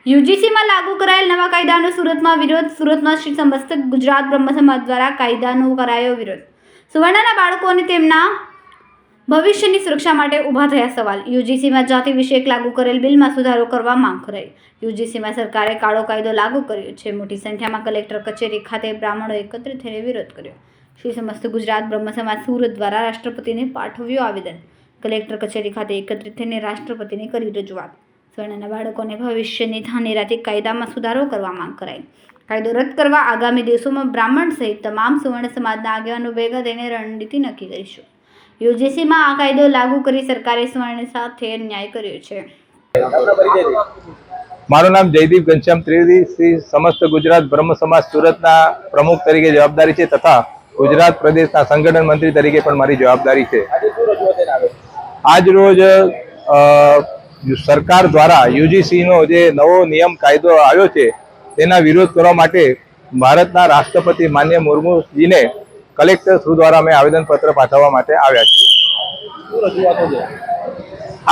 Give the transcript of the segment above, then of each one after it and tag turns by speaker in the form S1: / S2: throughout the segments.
S1: યુજીસીમાં લાગુ કરાયેલ નવા કાયદાનો સુરતમાં વિરોધ. સુરતમાં શ્રી સમસ્ત ગુજરાત બ્રહ્મ સમાજ દ્વારા કાયદાનો કરાયો વિરોધ. સુવર્ણના બાળકો અને તેમના ભવિષ્યની સુરક્ષા માટે ઊભા થયા સવાલ. યુજીસીમાં જાતિ વિષયક લાગુ કરેલ બિલમાં સુધારો કરવા માંગ કરાઈ. યુજીસીમાં સરકારે કાળો કાયદો લાગુ કર્યો છે. મોટી સંખ્યામાં કલેક્ટર કચેરી ખાતે બ્રાહ્મણો એકત્રિત થઈને વિરોધ કર્યો. શ્રી સમસ્ત ગુજરાત બ્રહ્મ સમાજ સુરત દ્વારા રાષ્ટ્રપતિને પાઠવ્યું આવેદન. કલેક્ટર કચેરી ખાતે એકત્રિત થઈને રાષ્ટ્રપતિને કરી રજૂઆત. સ્વર્ણના બાળકોને ભવિષ્યની ધાનેરાથી કાયદામાં સુધારો કરવા માંગ કરાઈ. કાયદો રદ કરવા આગામી દિવસોમાં બ્રાહ્મણ સહિત તમામ સુવર્ણ સમાજના આગેવાનો ભેગા થઈને રણનીતિ નક્કી કરીશું. યુજીસીમાં આ કાયદો લાગુ કરી સરકારે સુવર્ણ સાથે ન્યાય કર્યો છે.
S2: મારું નામ જયદીપ ઘનશ્યામ ત્રિવેદી, શ્રી સમસ્ત ગુજરાત બ્રહ્મ સમાજ સુરતના પ્રમુખ તરીકે જવાબદારી છે તથા ગુજરાત પ્રદેશના સંગઠન મંત્રી તરીકે પણ મારી જવાબદારી છે. આજ રોજ સરકાર દ્વારા યુજીસીનો જે નવો નિયમ કાયદો આવ્યો છે તેના વિરોધ કરવા માટે ભારતના રાષ્ટ્રપતિ માનનીય મુર્મુજીને કલેક્ટર થ્રુ દ્વારા અમે આવેદનપત્ર પાઠવવા માટે આવ્યા છીએ.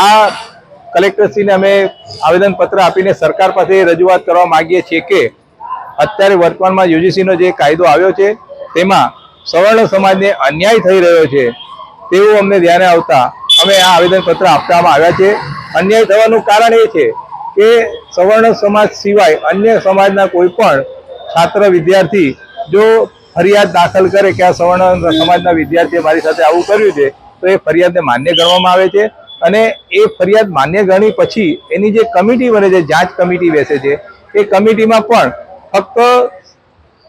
S2: આ કલેક્ટરશ્રીને અમે આવેદનપત્ર આપીને સરકાર પાસે રજૂઆત કરવા માંગીએ છીએ કે અત્યારે વર્તમાનમાં યુજીસીનો જે કાયદો આવ્યો છે તેમાં સવર્ણ સમાજને અન્યાય થઈ રહ્યો છે તેવું અમને ધ્યાને આવતા અમે આ આવેદનપત્ર આપવામાં આવ્યા છે. અન્યાય થવાનું કારણ એ છે કે સવર્ણ સમાજ સિવાય અન્ય સમાજના કોઈ પણ છાત્ર વિદ્યાર્થી જો ફરિયાદ દાખલ કરે કે આ સવર્ણ સમાજના વિદ્યાર્થીએ મારી સાથે આવું કર્યું છે તો એ ફરિયાદને માન્ય ગણવામાં આવે છે અને એ ફરિયાદ માન્ય ગણી પછી એની જે કમિટી બને છે, જાંચ કમિટી બેસે છે, એ કમિટીમાં પણ ફક્ત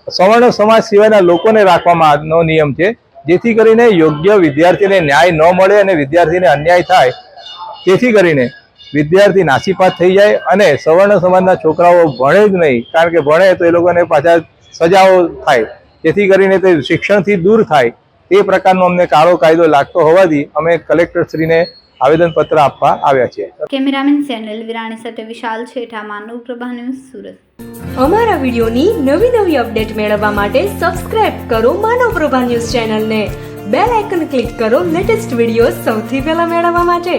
S2: સવર્ણ સમાજ સિવાયના લોકોને રાખવાનો નિયમ છે, જેથી કરીને યોગ્ય વિદ્યાર્થીને ન્યાય ન મળે અને વિદ્યાર્થીને અન્યાય થાય. જેથી કરીને વિદ્યાર્થી નાસીપાસ થઈ જાય અને સવર્ણ સમાજના છોકરાઓ ભણે જ નહીં, કારણ કે ભણે તો એ લોકોને પાછા સજાઓ થાય, જેથી કરીને તે શિક્ષણથી દૂર થાય. તે પ્રકારનો અમને કાળો કાયદો લાગતો હોવાથી અમે કલેક્ટરશ્રીને આવેદનપત્ર આપવા આવ્યા છીએ.
S1: કેમેરામેન સેનલ વિરાણી સાથે વિશાલ છેઠા, માનવ પ્રભા ન્યૂઝ, સુરત.
S3: અમારા વિડીયોની નવી અપડેટ મેળવવા માટે સબસ્ક્રાઇબ કરો માનવ પ્રભા ન્યૂઝ ચેનલને. બેલ આઇકન ક્લિક કરો લેટેસ્ટ વિડીયો સૌથી પહેલા મેળવવા માટે.